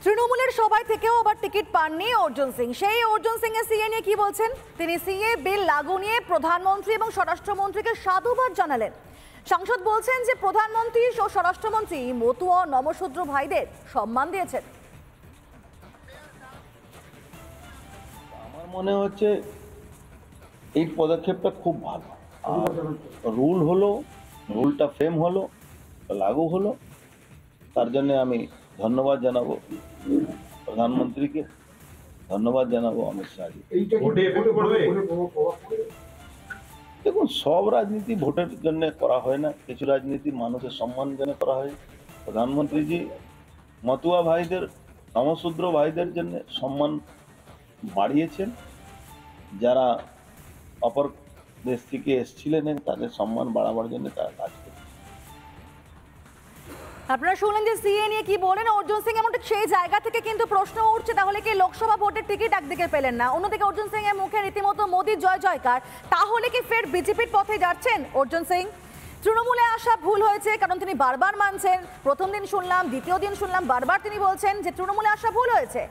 তৃণমূলের সবাই থেকেও আবার টিকিট পাননি অর্জুন সিং। সেই অর্জুন সিং এর সিএ নিয়ে কি বলছেন তিনি? সিএ বিল লাগু নিয়ে প্রধানমন্ত্রী এবং স্বরাষ্ট্রমন্ত্রীকে সাধুবাদ জানালেন। সাংসদ বলছেন যে প্রধানমন্ত্রী ও স্বরাষ্ট্রমন্ত্রী মতুয়া নমশূদ্র ভাইদের সম্মান দিয়েছেন। আমার মনে হচ্ছে এই পদক্ষেপটা খুব ভালো। রুল হলো, রুলটা ফ্রেম হলো, লাগু হলো, তার জন্য আমি ধন্যবাদ জানাবো প্রধানমন্ত্রীকে, ধন্যবাদ জানাবো অমিত শাহজি। দেখুন, সব রাজনীতি ভোটের জন্য করা হয় না, কিছু রাজনীতি মানুষের সম্মান জন্য করা হয়। প্রধানমন্ত্রীজি মতুয়া ভাইদের, নমশূদ্র ভাইদের জন্য সম্মান বাড়িয়েছেন। যারা অপর দেশ থেকে এসেছিলেন তাদের সম্মান বাড়াবার জন্য তারা কাজ করে। আপনারা শুনলেন যে সিএ নিয়ে কি বলেন অর্জুন সিং। এমনটা সেই জায়গা থেকে কিন্তু প্রশ্ন উঠছে, তাহলে কি লোকসভা ভোটের টিকিট একদিকে পেলেন না, অন্যদিকে অর্জুন সিং এর মুখে রীতিমতো মোদির জয় জয়কার, তাহলে কি ফের বিজেপির পথে যাচ্ছেন অর্জুন সিং? তৃণমূলে আসা ভুল হয়েছে, কারণ তিনি বারবার মানছেন। প্রথম দিন শুনলাম, দ্বিতীয় দিন শুনলাম, বারবার তিনি বলছেন যে তৃণমূলে আসা ভুল হয়েছে।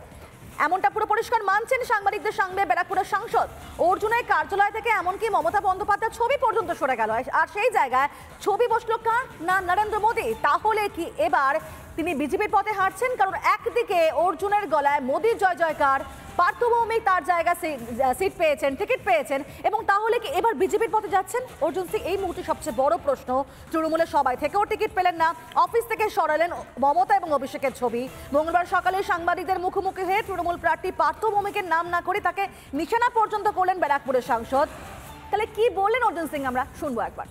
এমনটা পুরো পরিষ্কার মানছেন সাংবাদিকদের সঙ্গে ব্যারাকপুরের সাংসদ। অর্জুনের কার্যালয় থেকে এমনকি মমতা বন্দ্যোপাধ্যায়ের ছবি পর্যন্ত সরে গেল, আর সেই জায়গায় ছবি বসলো কার না নরেন্দ্র মোদী। তাহলে কি এবার তিনি বিজেপির পথে হাঁটছেন? কারণ একদিকে অর্জুনের গলায় মোদীর জয় জয়কার, পার্থ ভৌমিক তার জায়গা সিট পেয়েছেন, টিকিট পেয়েছেন, এবং তাহলে কি এবার বিজেপির পথে যাচ্ছেন অর্জুন সিং? এই মুহূর্তে সবচেয়ে বড় প্রশ্ন। তৃণমূলের সবাই থেকেও টিকিট পেলেন না, অফিস থেকে সরালেন মমতা এবং অভিষেকের ছবি। মঙ্গলবার সকালে সাংবাদিকদের মুখোমুখি হয়ে তৃণমূল প্রার্থী পার্থ ভৌমিকের নাম না করে তাকে নিশানা পর্যন্ত করলেন ব্যারাকপুরের সাংসদ। তাহলে কি বললেন অর্জুন সিং আমরা শুনবো একবার।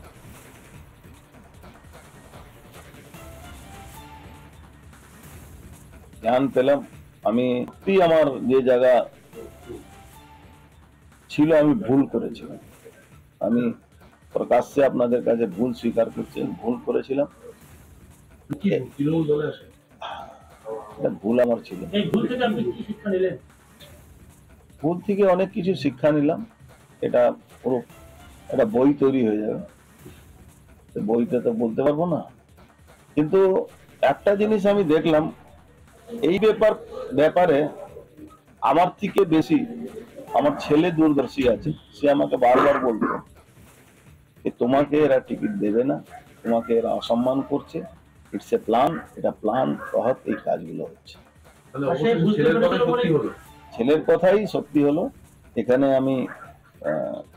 জ্ঞান পেলাম, আমি আমার যে জায়গা ছিল আমি ভুল করেছিলাম। আমি প্রকাশ্যে আপনাদের কাছে ভুল স্বীকার করছি, ভুল করেছিলাম। ভুল আমার ছিল, ভুল থেকে অনেক কিছু শিক্ষা নিলাম। এটা পুরো একটা বই তৈরি হয়ে যাবে, বইটা তো বলতে পারবো না। কিন্তু একটা জিনিস আমি দেখলাম, এই ব্যাপারে আমার থেকে বেশি আমার ছেলে দূরদর্শী আছে। সে আমাকে বারবার বলতো যে তোমাকে এরা টিকিট দেবে না, তোমাকে এরা অসম্মান করছে, ইটস এ প্ল্যান, এটা প্ল্যান তহত এই কাজগুলো হচ্ছে। ছেলের কথাই সত্যি হলো। এখানে আমি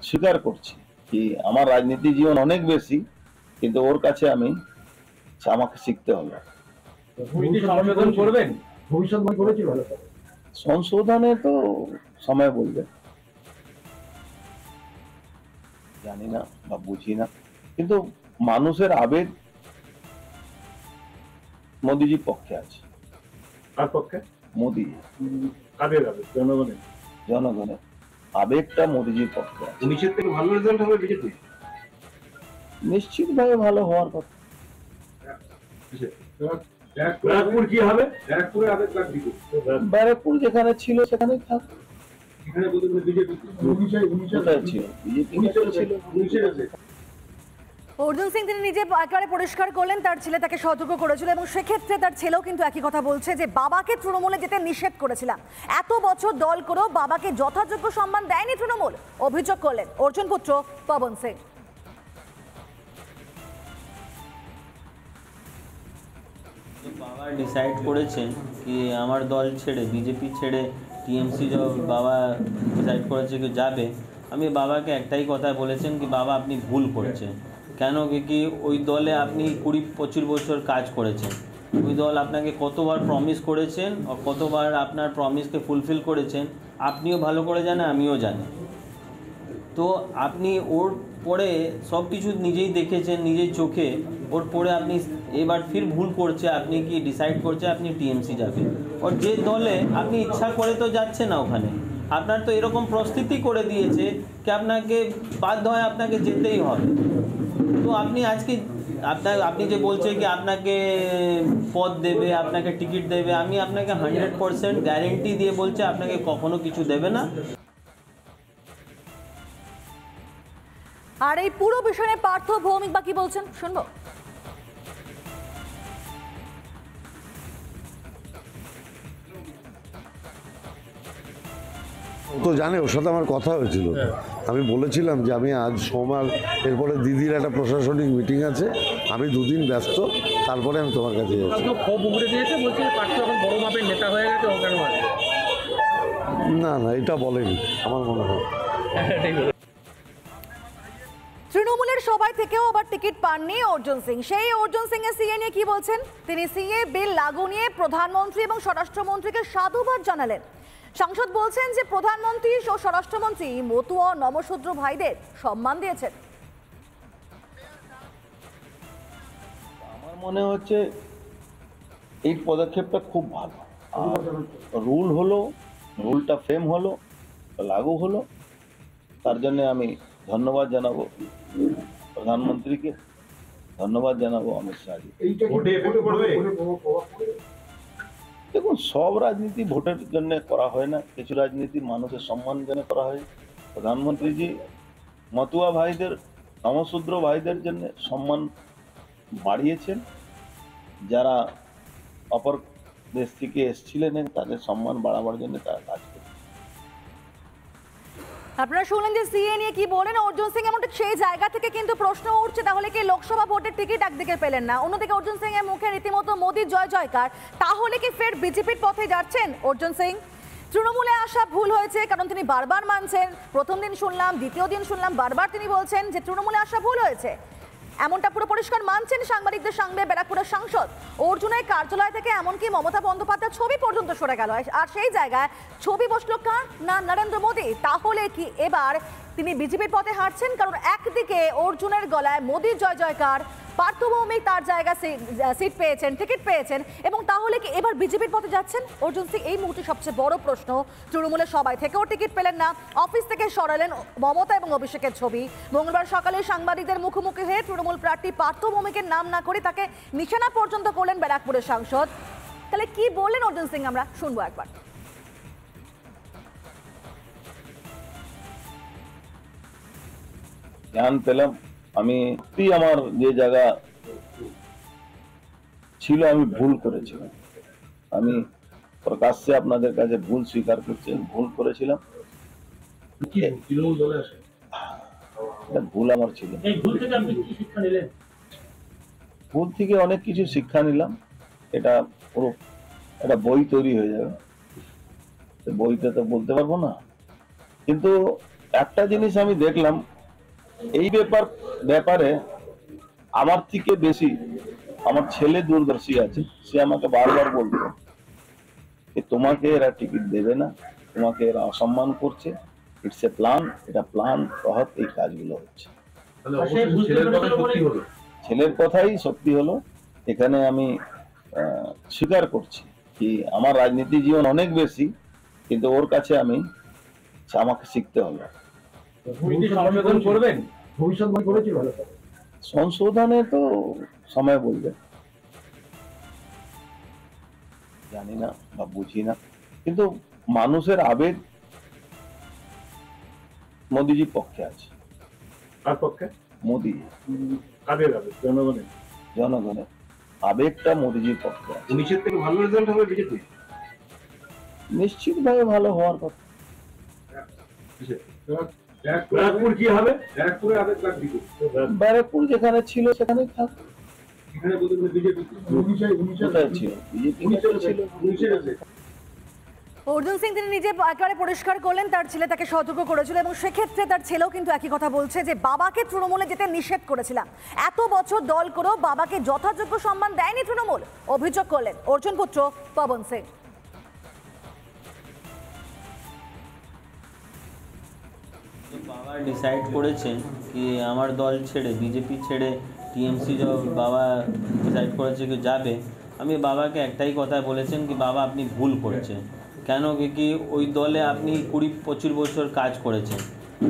স্বীকার করছি কি আমার রাজনীতি জীবন অনেক বেশি, কিন্তু ওর কাছে আমাকে শিখতে হলো। সংশোধনে তো সময় বলবে, জানি না বা বুঝি না, কিন্তু মানুষের আবেগ মোদিজির পক্ষে আছে। কার পক্ষে? মোদি। জনগণের আবেগটা মোদিজির পক্ষে আছে। নিশ্চিত থেকে ভালো রেজাল্ট হবে বিজেপি, নিশ্চিত ভাবে ভালো হওয়ার কথা। ব্যারাকপুর কি হবে? ব্যারাকপুর যেখানে ছিল সেখানেই থাকবে। অর্জুন সিং তিনি নিজে একেবারে পরিষ্কার করলেন তার ছেলে তাকে সতর্ক করেছিল, এবং সেক্ষেত্রে তার ছেলেও কিন্তু একই কথা বলছে যে বাবাকে তৃণমূলে যেতে নিষেধ করেছিলাম, এত বছর দল করেও বাবাকে যথাযোগ্য সম্মান দেয়নি তৃণমূল, অভিযোগ করলেন অর্জুন পুত্র পবন সিং। বাবা ডিসাইড করেছেন কি আমার দল ছেড়ে, বিজেপি ছেড়ে টিএমসি বাবা ডিসাইড করেছে কি যাবে। আমি বাবাকে একটাই কথা বলেছেন কি বাবা আপনি ভুল করছেন। কেন কি ওই দলে আপনি 20-25 বছর কাজ করেছেন, ওই দল আপনাকে কতবার প্রমিস করেছেন আর কতবার আপনার প্রমিসকে ফুলফিল করেছেন আপনিও ভালো করে জানেন, আমিও জানি। তো আপনি ওর পরে সব কিছু নিজেই দেখেছেন নিজেই চোখে, ওর পরে আপনি এবার ফির ভুল করছে, আপনি কি ডিসাইড করছে আপনি টিএমসি যাবেন। আর যে দলে আপনি ইচ্ছা করে তো যাচ্ছে না, ওখানে আপনার তো এরকম প্রস্তুতি করে দিয়েছে কি আপনাকে বাধ্য হয় আপনাকে যেতেই হবে। তো আপনি আজকে আপনি যে বলছে কি আপনাকে পদ দেবে, আপনাকে টিকিট দেবে, আমি আপনাকে 100% গ্যারেন্টি দিয়ে বলছে আপনাকে কখনো কিছু দেবে না। আর এই পুরো বিষয়ে পার্থ ভৌমিক বা কি বলছেন শুনবো। ও তো জানে, ওর সাথে আমার কথা হয়েছিল। আমি বলেছিলাম যে আমি আজ সোমবার, এরপরে দিদির একটা প্রশাসনিক মিটিং আছে, আমি দুদিন ব্যস্ত, তারপরে আমি তোমার কাছে যাচ্ছি। ক্ষোভ উগড়ে দিয়েছে, বলছে পার্থ এখন বড় মাপের নেতা হয়ে গেছে, ও কেন আসবে? না না, এটা বলেনি আমার মনে হয়। তৃণমূলের সবাই থেকেও আবার টিকিট পাননি অর্জুন সিং। সেই অর্জুন সিং এর সিএ নিয়ে কি বলছেন? তিনি সিএ বিল লাগু নিয়ে প্রধানমন্ত্রী এবং স্বরাষ্ট্রমন্ত্রীকে সাধুবাদ জানালেন। সাংসদ বলছেন যে প্রধানমন্ত্রী ও স্বরাষ্ট্রমন্ত্রী মতুয়া নমশূদ্র ভাইদের সম্মান দিয়েছেন। আমার মনে হচ্ছে এই পদক্ষেপটা খুব ভালো। আর রুল হলো, রুলটা ফ্রেম হলো, লাগু হলো, তার জন্য আমি ধন্যবাদ জানাবো প্রধানমন্ত্রীকে, ধন্যবাদ জানাবো অমিত শাহজি। ভোটে এফেক্ট পড়বে? দেখুন, সব রাজনীতি ভোটের জন্য করা হয় না, কিছু রাজনীতি মানুষের সম্মান জন্য করা হয়। প্রধানমন্ত্রীজি মতুয়া ভাইদের, নমশূদ্র ভাইদের জন্য সম্মান বাড়িয়েছেন। যারা অপর দেশ থেকে এসেছিলেন তাদের সম্মান বাড়াবার জন্য তারা কাজ করে। আপনারা শুনলেন যে সিএ নিয়ে কি বলেন অর্জুন সিং, এমনটা সেই জায়গা থেকে কিন্তু প্রশ্ন উঠছে তাহলে কি লোকসভা ভোটের টিকিট একদিকে পেলেন না, অন্যদিকে অর্জুন সিং এর মুখে রীতিমতো মোদির জয় জয়কার, তাহলে কি ফের বিজেপির পথে যাচ্ছেন অর্জুন সিং? তৃণমূলে আসা ভুল হয়েছে, কারণ তিনি বারবার মানছেন। প্রথম দিন শুনলাম, দ্বিতীয় দিন শুনলাম, বারবার তিনি বলছেন যে তৃণমূলে আসা ভুল হয়েছে, এমনটা পুরো পরিষ্কার মানছেন সাংবাদিকদের সঙ্গে ব্যারাকপুরের সাংসদ। অর্জুনের কার্যালয় থেকে এমনকি মমতা বন্দ্যোপাধ্যায়ের ছবি পর্যন্ত সরে গেল, আর সেই জায়গায় ছবি বসলো কার? না নরেন্দ্র মোদী। তাহলে কি এবার তিনি বিজেপির পথে হাঁটছেন? কারণ একদিকে অর্জুনের গলায় মোদীর জয় জয়কার, পার্থ ভৌমিক তার জায়গা সিট পেয়েছেন, টিকিট পেয়েছেন, এবং তাহলে কি এবার বিজেপির পথে যাচ্ছেন অর্জুন সিং? এই মুহূর্তে সবচেয়ে বড় প্রশ্ন। তৃণমূলের সবাই থেকেও টিকিট পেলেন না, অফিস থেকে সরালেন মমতা এবং অভিষেকের ছবি। মঙ্গলবার সকালে সাংবাদিকদের মুখোমুখি হয়ে তৃণমূল প্রার্থী পার্থ ভৌমিকের নাম না করে তাকে নিশানা পর্যন্ত করলেন ব্যারাকপুরের সাংসদ। তাহলে কি বললেন অর্জুন সিং আমরা শুনবো একবার। জ্ঞান পেলাম, আমি আমার যে জায়গা ছিল আমি ভুল করেছিলাম, আমি প্রকাশ্যে আপনাদের কাছে ভুল স্বীকার করছি, ভুল করেছিলাম। তৃণমূল দলে আসে? এটা ভুল আমার ছিল। এই ভুল থেকে আপনি কি শিক্ষা নিলেন? ভুল থেকে অনেক কিছু শিক্ষা নিলাম। এটা পুরো একটা বই তৈরি হয়ে যাবে, বইটা তো বলতে পারবো না, কিন্তু একটা জিনিস আমি দেখলাম, এই ব্যাপারে আমার থেকে বেশি আমার ছেলে দূরদর্শী আছে। সে আমাকে বারবার বলতো যে তোমাকে এরা টিকিট দেবে না, তোমাকে এরা অসম্মান করছে, ইটস এ প্ল্যান, এটা প্ল্যান তহত এই কাজগুলো হচ্ছে। ছেলের কথাই সত্যি হলো। এখানে আমি স্বীকার করছি কি আমার রাজনীতি জীবন অনেক বেশি, কিন্তু ওর কাছে আমাকে শিখতে হলো। সংশোধন করবেন? ভবিষ্যৎবাণী করেছিল? সংশোধনে তো সময় বলবে, জানি না বা বুঝি না, কিন্তু মানুষের আবেগ মোদিজির পক্ষে আছে। কার পক্ষে? মোদি, কাদের আবেগ? জনগণের? জনগণের আবেগটা মোদিজির পক্ষে আছে। 19 থেকে ভালো রেজাল্ট হবে বিজেপি? নিশ্চিতভাবে ভালো হওয়ার কথা। ব্যারাকপুর কি হবে? ব্যারাকপুরে আবেগ কার দিকে? ব্যারাকপুর যেখানে ছিল সেখানেই থাকবে। এখানে বলতে বিজেপি কোথায় ছিল? বিজেপি ছিল। অর্জুন সিং তিনি নিজে একেবারে পরিষ্কার করলেন তার ছেলে তাকে সতর্ক করেছিল, এবং সেক্ষেত্রে তার ছেলেও কিন্তু একই কথা বলছে যে বাবাকে তৃণমূলে যেতে নিষেধ করেছিলাম, এত বছর দল করেও বাবাকে যথাযোগ্য সম্মান দেয়নি তৃণমূল, অভিযোগ করলেন অর্জুন পুত্র পবন সিং। বাবা ডিসাইড করেছেন কি আমার দল ছেড়ে, বিজেপি ছেড়ে টিএমসি বাবা ডিসাইড করেছে কি যাবে। আমি বাবাকে একটাই কথা বলেছেন কি বাবা আপনি ভুল করছেন, কেন কি ওই দলে আপনি 20-25 বছর কাজ করেছেন,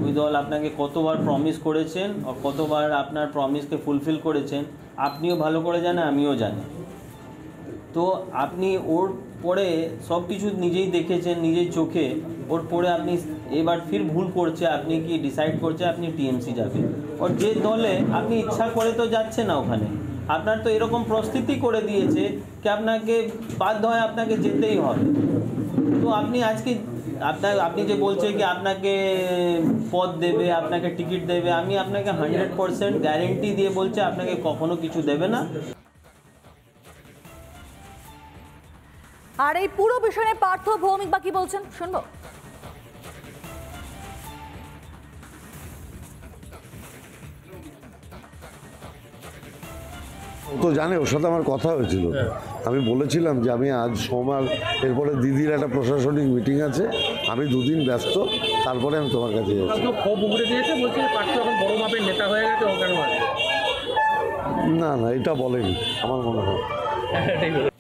ওই দল আপনাকে কতবার প্রমিস করেছেন আর কতবার আপনার প্রমিসকে ফুলফিল করেছেন আপনিও ভালো করে জানেন, আমিও জানি। তো আপনি ওর পরে সব কিছু নিজেই দেখেছেন নিজের চোখে, ওর পরে আপনি এবার ফির ভুল করছে, আপনি কি ডিসাইড করছে আপনি টিএমসি যাবে, আর যে দলে আপনি ইচ্ছা করে তো যাচ্ছে না, ওখানে আপনার তো এরকম প্রস্তুতি করে দিয়েছে কি আপনাকে বাধ্য হয় আপনাকে যেতেই হবে। তো আপনি আজকে আপনি যে বলছেন কি আপনাকে পদ দেবে, আপনাকে টিকিট দেবে, আমি আপনাকে 100% গ্যারেন্টি দিয়ে বলছি আপনাকে কখনো কিছু দেবে না। আর এই পুরো বিষয়ে পার্থ ভৌমিক বা কি বলছেন শুনবো। ও তো জানে, ওর সাথে আমার কথা হয়েছিল। আমি বলেছিলাম যে আমি আজ সোমবার, এরপরে দিদির একটা প্রশাসনিক মিটিং আছে, আমি দুদিন ব্যস্ত, তারপরে আমি তোমার কাছে যাচ্ছি। কেউ ক্ষোভ উগড়ে দিয়েছে, বলছে পার্থ এখন বড় মাপের নেতা হয়ে গেছে, ও কেন আছে? না না, এটা বলেনি আমার মনে হয়। ঠিক আছে।